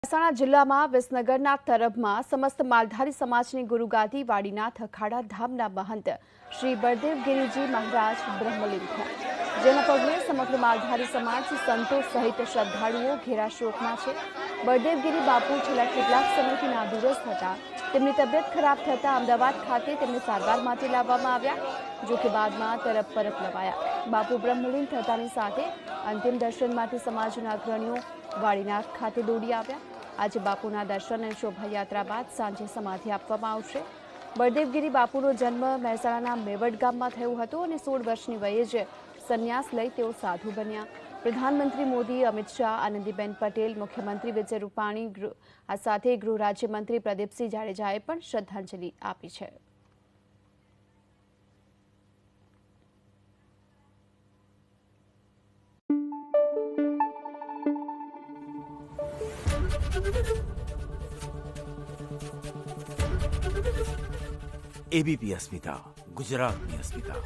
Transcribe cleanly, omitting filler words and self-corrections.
મહેસાણા જિલ્લામાં વિસનગરના તરભમાં સમસ્ત માલધારી સમાજની ગુરુગાદી વાડીનાથ અખાડા ધામના મહંત શ્રી બળદેવગીરીજી મહારાજ બ્રહ્મલીન થયા, જેના પગલે સમગ્ર માલધારી સમાજ સંતો સહિત શ્રદ્ધાળુઓ ઘેરા શોકમાં છે। બળદેવગીરી બાપુ છેલ્લા કેટલાક સમયથી નાદુરસ્ત હતા। તેમની તબિયત ખરાબ થતા અમદાવાદ ખાતે તેમને સારવાર માટે લાવવામાં આવ્યા, જો કે બાદમાં તરફ પરત લવાયા। બાપુ બ્રહ્મલીન થતાની સાથે અંતિમ દર્શન માટે સમાજના અગ્રણીઓ વાડીનાથ ખાતે દોડી આવ્યા। આજે બાપુના દર્શન અને શોભાયાત્રા બાદ સાંજે સમાધિ આપવામાં આવશે। બળદેવગીરી બાપુનો જન્મ મહેસાણાના મેવડ ગામમાં થયો હતો અને 16 વર્ષની વયે જ સંન્યાસ લઈ તેઓ સાધુ બન્યા। પ્રધાનમંત્રી મોદી, અમિત શાહ, આનંદીબેન પટેલ, મુખ્યમંત્રી વિજય રૂપાણી, આ સાથે ગૃહ રાજ્યમંત્રી પ્રદીપસિંહ જાડેજાએ પણ શ્રદ્ધાંજલિ આપી છે। એબીપી અસ્મિતા, ગુજરાતની અસ્મિતા।